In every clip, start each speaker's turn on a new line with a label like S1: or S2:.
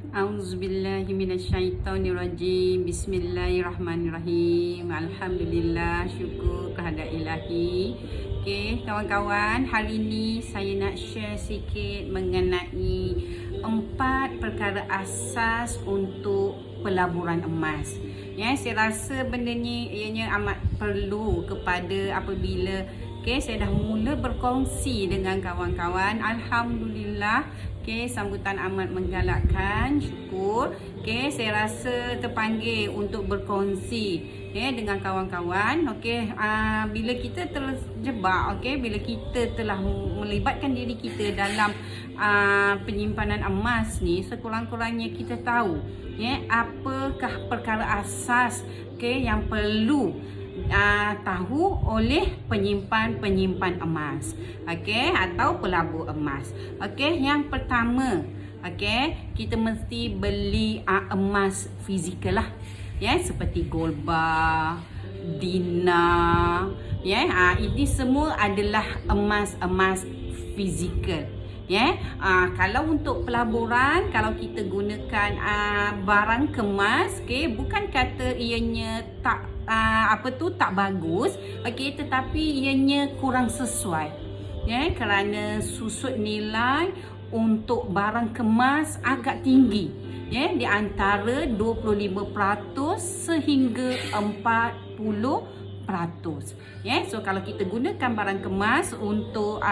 S1: Auzubillahi minasyaitonirrajim. Bismillahirrahmanirrahim. Alhamdulillah, syukur kehadrat ilahi. Okey, kawan-kawan, hari ini saya nak share sikit mengenai 4 perkara asas untuk pelaburan emas. Ya, saya rasa benda ni ianya amat perlu kepada apabila saya dah mula berkongsi dengan kawan-kawan. Alhamdulillah, sambutan amat menggalakkan, syukur. Saya rasa terpanggil untuk berkongsi dengan kawan-kawan. Bila kita terjebak, bila kita telah melibatkan diri kita dalam penyimpanan emas ni, sekurang-kurangnya kita tahu apakah perkara asas yang perlu tahu oleh penyimpan emas, atau pelabur emas. Yang pertama, kita mesti beli emas fizikal lah, seperti gold bar, dinar, ini semua adalah emas fizikal. Kalau untuk pelaburan, kalau kita gunakan barang kemas, bukan kata ianya tak bagus, tetapi ianya kurang sesuai, kerana susut nilai untuk barang kemas agak tinggi, di antara 25% sehingga 40%. So kalau kita gunakan barang kemas untuk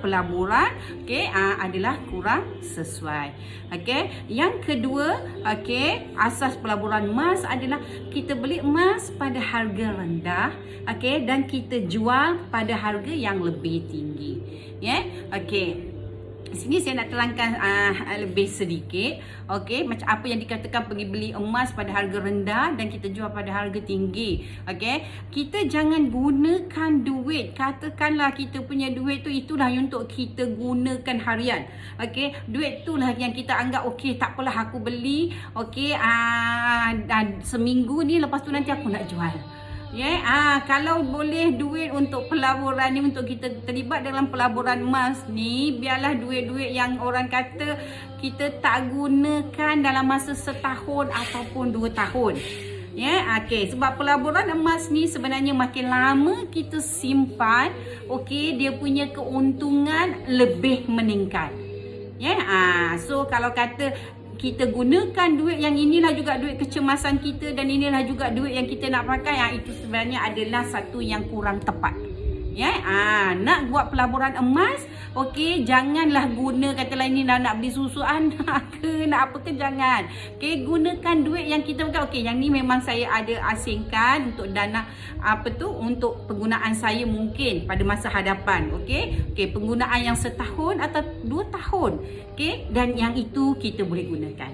S1: pelaburan, adalah kurang sesuai. Yang kedua, asas pelaburan emas adalah kita beli emas pada harga rendah, dan kita jual pada harga yang lebih tinggi. Sini saya nak terangkan lebih sedikit. Macam apa yang dikatakan pergi beli emas pada harga rendah dan kita jual pada harga tinggi. Kita jangan gunakan duit. Katakanlah kita punya duit tu, itulah untuk kita gunakan harian. Duit itulah yang kita anggap tak apalah aku beli. Seminggu ni, lepas tu nanti aku nak jual. Kalau boleh duit untuk pelaburan ni, untuk kita terlibat dalam pelaburan emas ni, biarlah duit-duit yang orang kata kita tak gunakan dalam masa setahun ataupun 2 tahun. Sebab pelaburan emas ni sebenarnya makin lama kita simpan, dia punya keuntungan lebih meningkat. So kalau kata kita gunakan duit yang inilah juga duit kecemasan kita dan inilah juga duit yang kita nak pakai, itu sebenarnya adalah satu yang kurang tepat. Nak buat pelaburan emas, janganlah guna katalah ini nak beli susu anak ke nak apa ke, jangan. Gunakan duit yang kita pakai. Yang ni memang saya ada asingkan untuk dana untuk penggunaan saya mungkin pada masa hadapan. Penggunaan yang setahun atau 2 tahun. Dan yang itu kita boleh gunakan.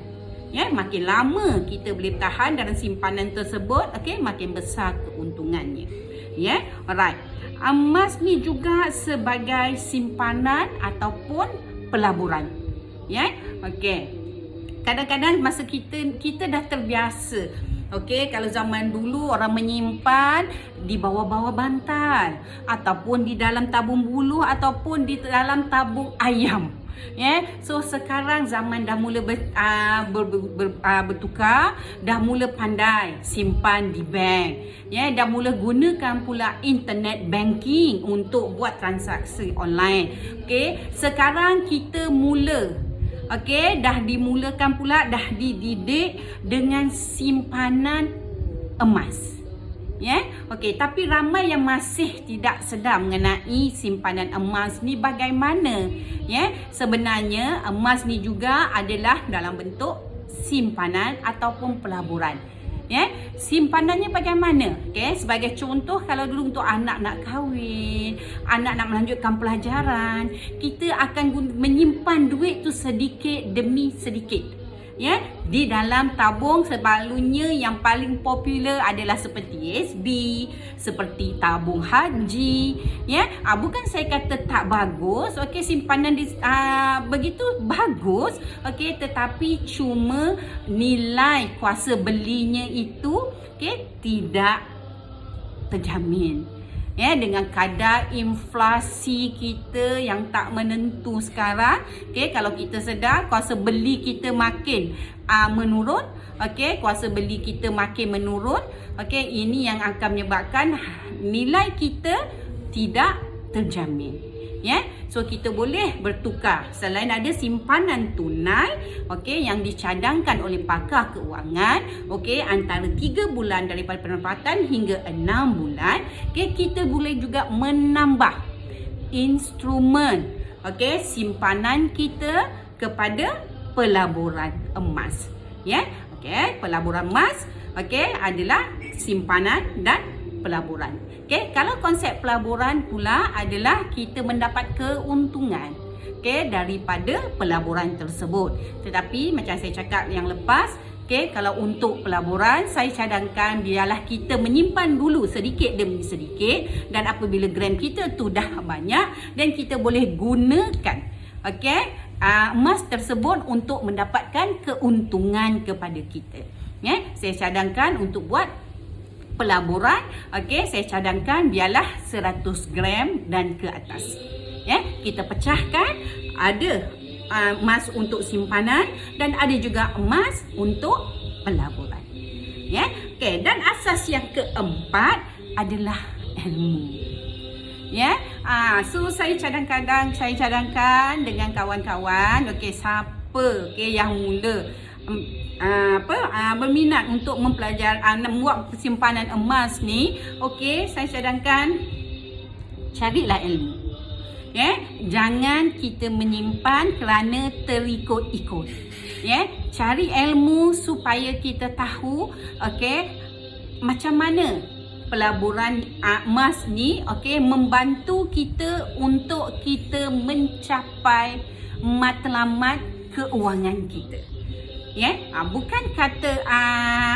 S1: Makin lama kita boleh tahan dalam simpanan tersebut, makin besar keuntungannya. Alright. Emas ni juga sebagai simpanan ataupun pelaburan. Kadang-kadang masa kita dah terbiasa. Kalau zaman dulu orang menyimpan di bawah-bawah bantal, ataupun di dalam tabung buluh, ataupun di dalam tabung ayam. So sekarang zaman dah mula bertukar, dah mula pandai simpan di bank. Dah mula gunakan pula internet banking untuk buat transaksi online. Sekarang kita mula dah dimulakan pula, dah dididik dengan simpanan emas. Tapi ramai yang masih tidak sedar mengenai simpanan emas ni bagaimana. Sebenarnya emas ni juga adalah dalam bentuk simpanan ataupun pelaburan. Simpanannya bagaimana? Sebagai contoh, kalau dulu untuk anak nak kahwin, anak nak melanjutkan pelajaran, kita akan menyimpan duit tu sedikit demi sedikit. Di dalam tabung. Selalunya yang paling popular adalah seperti SB, seperti tabung haji. Bukan saya kata tak bagus, simpanan begitu bagus, tetapi cuma nilai kuasa belinya itu tidak terjamin. Ya, dengan kadar inflasi kita yang tak menentu sekarang, okey, kalau kita sedar kuasa beli kita makin menurun, okey, kuasa beli kita makin menurun, okey, ini yang akan menyebabkan nilai kita tidak terjamin. Ya, so kita boleh bertukar selain ada simpanan tunai, okey, yang dicadangkan oleh pakar keuangan, okey, antara 3 bulan daripada pendapatan hingga 6 bulan, okey, kita boleh juga menambah instrumen, okey, simpanan kita kepada pelaburan emas. Ya, okey, pelaburan emas, okey, adalah simpanan dan pelaburan. Okey, kalau konsep pelaburan pula adalah kita mendapat keuntungan, okey, daripada pelaburan tersebut. Tetapi macam saya cakap yang lepas, okey, kalau untuk pelaburan saya cadangkan biarlah kita menyimpan dulu sedikit demi sedikit, dan apabila gram kita tu dah banyak dan kita boleh gunakan, okey, emas tersebut untuk mendapatkan keuntungan kepada kita. Ya, saya cadangkan untuk buat pelaburan, okey, saya cadangkan biarlah 100 gram dan ke atas. Ya, kita pecahkan, ada emas untuk simpanan dan ada juga emas untuk pelaburan. Ya, okey, dan asas yang keempat adalah ilmu. Ya, so saya cadangkan dengan kawan-kawan, okey, siapa, okey, yang mula berminat untuk mempelajari membuat simpanan emas ni, okey, saya cadangkan carilah ilmu. Ya, jangan kita menyimpan kerana terikut-ikut. Ya, cari ilmu supaya kita tahu, okey, macam mana pelaburan emas ni, okey, membantu kita untuk kita mencapai matlamat keuangan kita. Ya, bukan kata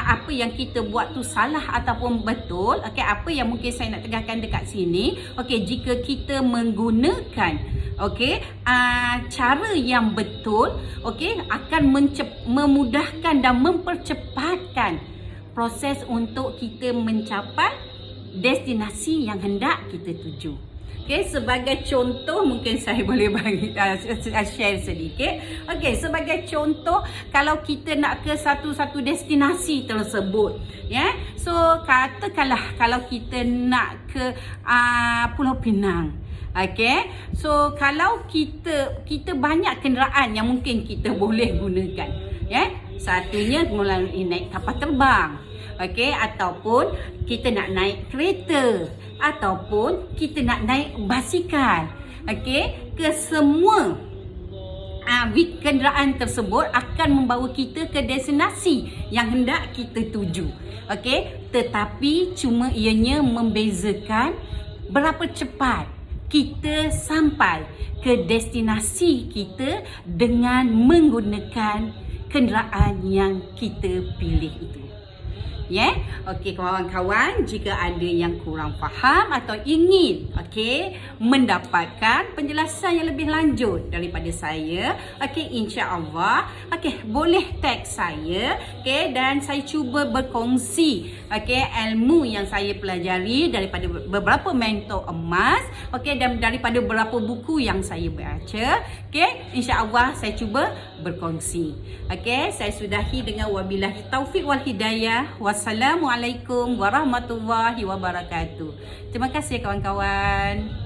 S1: apa yang kita buat tu salah ataupun betul. Okey, apa yang mungkin saya nak tegaskan dekat sini, okey, jika kita menggunakan, okey, cara yang betul, okey, akan memudahkan dan mempercepatkan proses untuk kita mencapai destinasi yang hendak kita tuju. Okey, sebagai contoh mungkin saya boleh bagi share sedikit. Okey, sebagai contoh kalau kita nak ke satu destinasi tersebut, ya. So katakanlah kalau kita nak ke Pulau Pinang. Okey. So kalau kita banyak kenderaan yang mungkin kita boleh gunakan, ya. Satunya melalui naik kapal terbang. Okey, ataupun kita nak naik kereta, ataupun kita nak naik basikal. Okey, ke semua kenderaan tersebut akan membawa kita ke destinasi yang hendak kita tuju. Okey, tetapi cuma ianya membezakan berapa cepat kita sampai ke destinasi kita dengan menggunakan kenderaan yang kita pilih itu. Ya, okey kawan-kawan, jika ada yang kurang faham atau ingin mendapatkan penjelasan yang lebih lanjut daripada saya, insya-Allah boleh tag saya, dan saya cuba berkongsi ilmu yang saya pelajari daripada beberapa mentor emas, dan daripada beberapa buku yang saya baca, insya-Allah saya cuba berkongsi. Saya sudahi dengan wabillahi taufik wal hidayah. Wassalamualaikum warahmatullahi wabarakatuh. Terima kasih kawan-kawan.